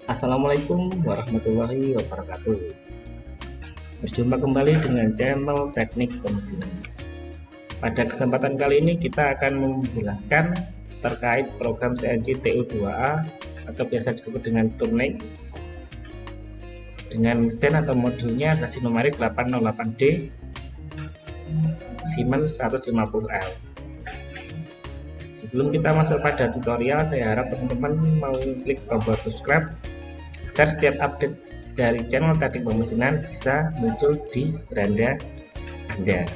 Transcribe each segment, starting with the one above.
Assalamualaikum warahmatullahi wabarakatuh. Berjumpa kembali dengan channel Teknik Pemesinan. Pada kesempatan kali ini kita akan menjelaskan terkait program CNC TU2A atau biasa disebut dengan Turnek dengan mesin atau modulnya kasih numerik 808D Siemens 150L. Sebelum kita masuk pada tutorial, saya harap teman-teman mau klik tombol subscribe agar setiap update dari channel Teknik Pemesinan bisa muncul di beranda Anda.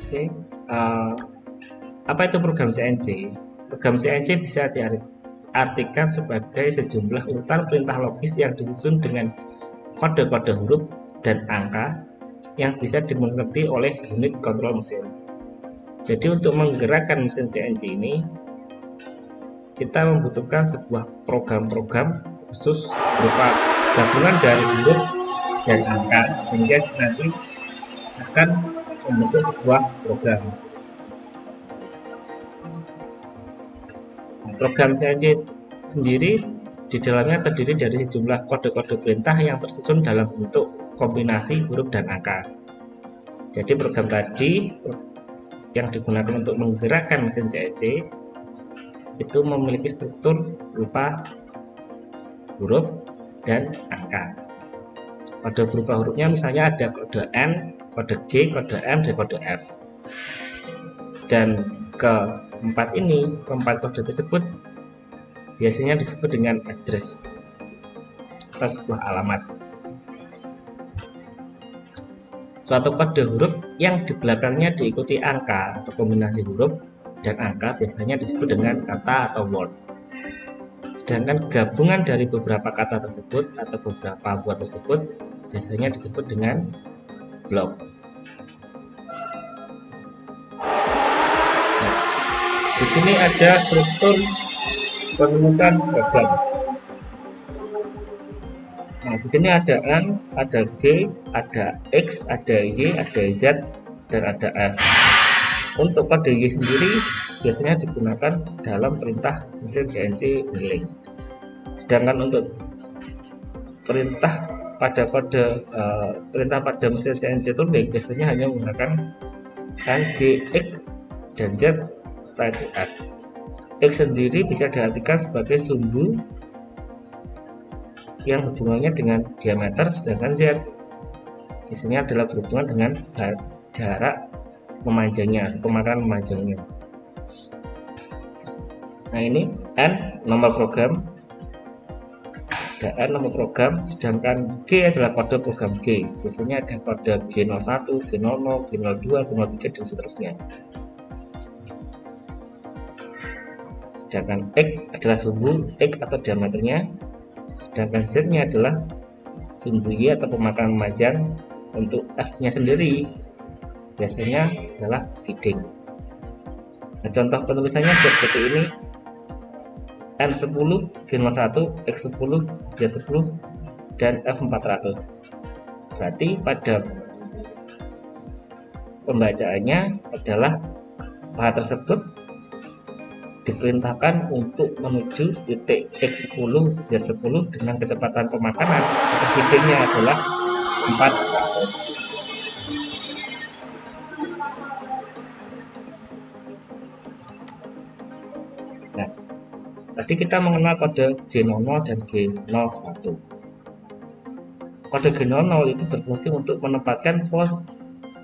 Oke, apa itu program CNC? Program CNC bisa diartikan sebagai sejumlah urutan perintah logis yang disusun dengan kode-kode huruf dan angka yang bisa dimengerti oleh unit kontrol mesin. Jadi untuk menggerakkan mesin CNC ini kita membutuhkan sebuah program-program khusus berupa gabungan dari huruf dan angka sehingga nanti akan membentuk sebuah program. Program CNC sendiri di dalamnya terdiri dari sejumlah kode-kode perintah yang tersusun dalam bentuk kombinasi huruf dan angka. Jadi program tadi yang digunakan untuk menggerakkan mesin CNC itu memiliki struktur berupa huruf dan angka. Kode berupa hurufnya misalnya ada kode N, kode G, kode M, dan kode F. Dan keempat kode tersebut biasanya disebut dengan address atau sebuah alamat. Suatu kode huruf yang di belakangnya diikuti angka atau kombinasi huruf dan angka biasanya disebut dengan kata atau word. Sedangkan gabungan dari beberapa kata tersebut atau beberapa buah tersebut biasanya disebut dengan blok. Nah, di sini ada struktur pengurutan program. Nah, di sini ada N, ada G, ada X, ada Y, ada Z, dan ada F. Untuk kode Y sendiri biasanya digunakan dalam perintah mesin CNC milling. Sedangkan untuk perintah pada mesin CNC Turnek biasanya hanya menggunakan N, G, X, dan Z setelah itu F. X sendiri bisa diartikan sebagai sumbu yang hubungannya dengan diameter, sedangkan Z biasanya adalah berhubungan dengan jarak memanjangnya, pemakaian memanjangnya. Nah, ini N nomor program, ada N nomor program, sedangkan G adalah kode program G. Biasanya ada kode G01, G00, G02, G03, dan seterusnya. Sedangkan X adalah sumbu X atau diameternya, sedangkan Z-nya adalah sumbu Y atau pemakaian memanjang. Untuk F-nya sendiri biasanya adalah feeding. Nah, contoh penulisannya seperti ini: N10, G01, X10, Y10, dan F400. Berarti pada pembacaannya adalah pahat tersebut diperintahkan untuk menuju titik X10, Y10 dengan kecepatan pemakanan atau feedingnya adalah 400. Nah, tadi kita mengenal kode G00 dan G01. Kode G00 itu berfungsi untuk menempatkan pos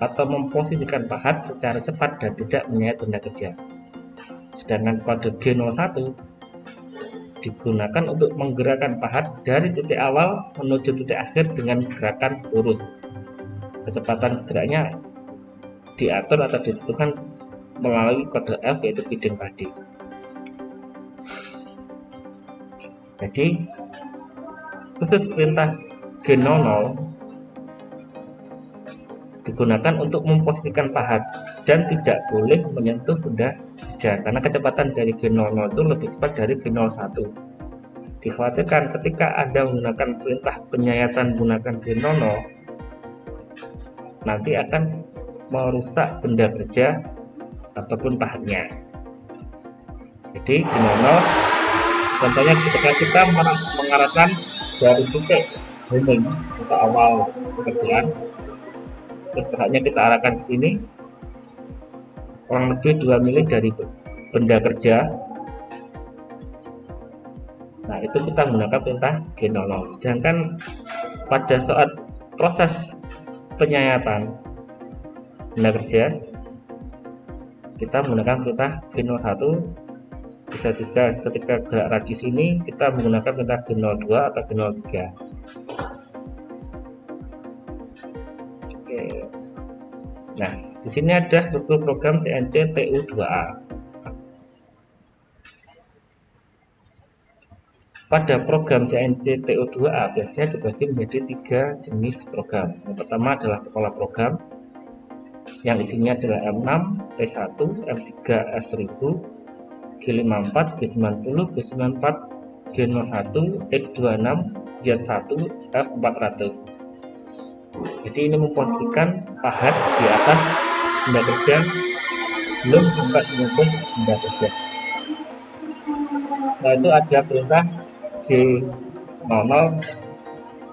atau memposisikan pahat secara cepat dan tidak menyayat benda kerja. Sedangkan kode G01 digunakan untuk menggerakkan pahat dari titik awal menuju titik akhir dengan gerakan lurus. Kecepatan geraknya diatur atau ditentukan melalui kode F, yaitu feeding tadi. Jadi khusus perintah G00 digunakan untuk memposisikan pahat dan tidak boleh menyentuh benda kerja karena kecepatan dari G00 itu lebih cepat dari G01. Dikhawatirkan ketika Anda menggunakan perintah penyayatan menggunakan G00 nanti akan merusak benda kerja ataupun pahatnya. Jadi G00 Contohnya ketika kita mengarahkan dari titik homing atau awal pekerjaan, terus geraknya kita arahkan ke sini kurang lebih 2 mili dari benda kerja. Nah, itu kita menggunakan perintah G00. Sedangkan pada saat proses penyayatan benda kerja, kita menggunakan perintah G01. Bisa juga ketika gerak radius ini kita menggunakan perintah G02 atau G03. Oke. Nah, di sini ada struktur program CNC TU2A. Pada program CNC TU2A biasanya dibagi menjadi 3 jenis program. Yang pertama adalah kepala program yang isinya adalah M6, T1, M3, S1000, G54, G90, G94, G01, X26, Z1, F400. Jadi ini memposisikan pahat di atas benda kerja belum sempat menyentuh benda kerja. Nah, itu ada perintah G00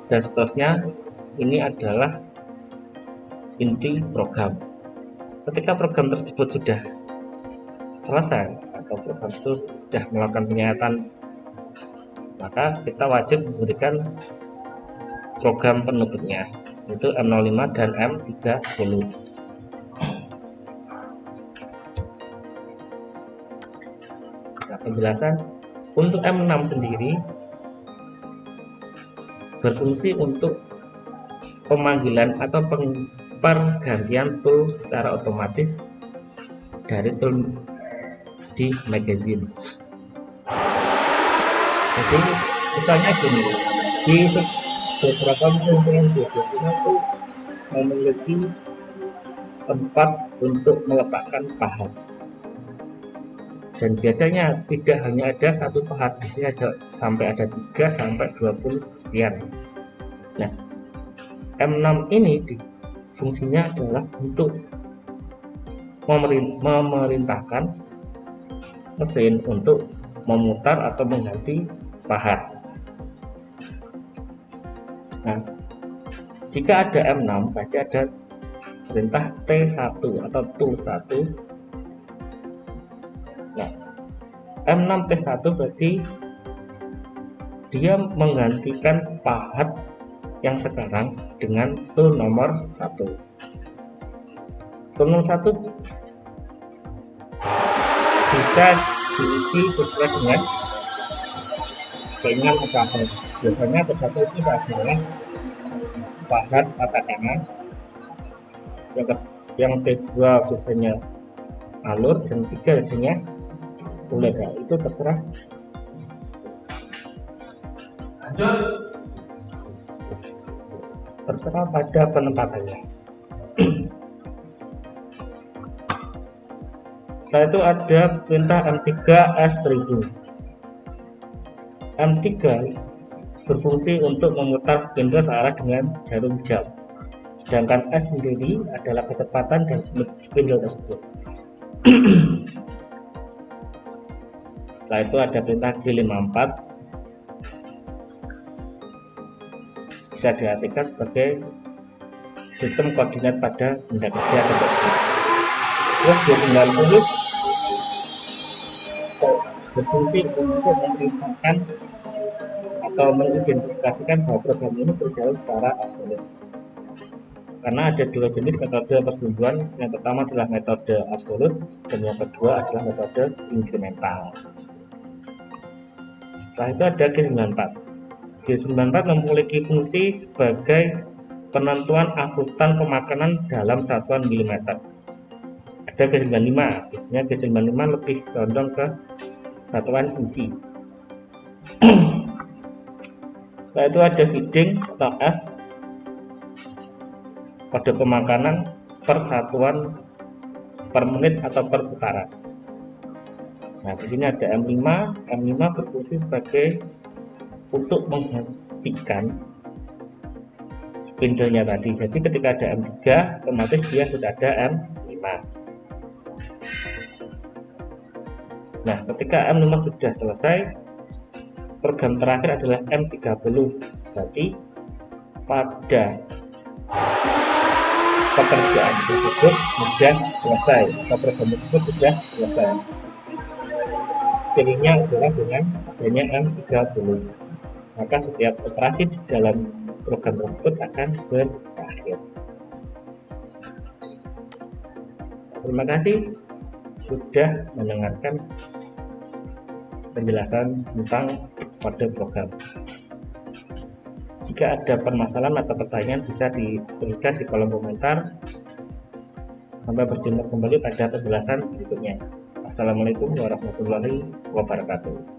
dan seterusnya. Ini adalah inti program. Ketika program tersebut sudah selesai atau program itu sudah melakukan penyayatan, maka kita wajib memberikan program penutupnya, yaitu M05 dan M30. Nah, penjelasan untuk M6 sendiri berfungsi untuk pemanggilan atau pergantian tool secara otomatis dari tool di magazine. Jadi misalnya gini, di beberapa mesin biasanya itu memiliki tempat untuk meletakkan pahat, dan biasanya tidak hanya ada satu pahat, biasanya sampai ada 3 sampai 20 sekian. Nah, M6 ini fungsinya adalah untuk memerintahkan mesin untuk memutar atau mengganti pahat. Nah, jika ada M6 pasti ada perintah T1 atau tool 1. Nah, M6 T1 berarti dia menggantikan pahat yang sekarang dengan tool nomor 1. Tool nomor 1 bisa diisi sesuai dengan keinginan usaha. Biasanya T1 itu adalah pahat mata kanan, yang T2 biasanya alur, dan 3 biasanya bulat. Ya, itu terserah. Terserah pada penempatannya. Setelah itu ada perintah M3 S1000. M3 berfungsi untuk memutar spindle searah dengan jarum jam, sedangkan S sendiri adalah kecepatan dan spindle tersebut. Setelah itu ada perintah G54, bisa diartikan sebagai sistem koordinat pada benda kerja atau objek. Terus G90 berfungsi untuk memerintahkan atau mengidentifikasikan bahwa program ini berjalan secara absolut. Karena ada 2 jenis metode pertumbuhan, yang pertama adalah metode absolut dan yang kedua adalah metode inkremental. Setelah itu ada G94. G94 memiliki fungsi sebagai penentuan asupan pemakanan dalam satuan milimeter. Ada G95, biasanya G95 lebih condong ke satuan inci. Setelah itu ada feeding atau F, kode pemakanan per satuan per menit atau per putaran. Nah, di sini ada M5. M5 berfungsi sebagai untuk menghentikan spindle-nya tadi. Jadi ketika ada M3, otomatis dia sudah ada M5. Nah, ketika M5 sudah selesai, program terakhir adalah M30, berarti pada pekerjaan tersebut sudah selesai atau program tersebut sudah selesai. Pilihnya adalah dengan adanya M30, maka setiap operasi di dalam program tersebut akan berakhir. Terima kasih sudah mendengarkan penjelasan tentang kode program. Jika ada permasalahan atau pertanyaan bisa dituliskan di kolom komentar. Sampai berjumpa kembali pada penjelasan berikutnya. Assalamualaikum warahmatullahi wabarakatuh.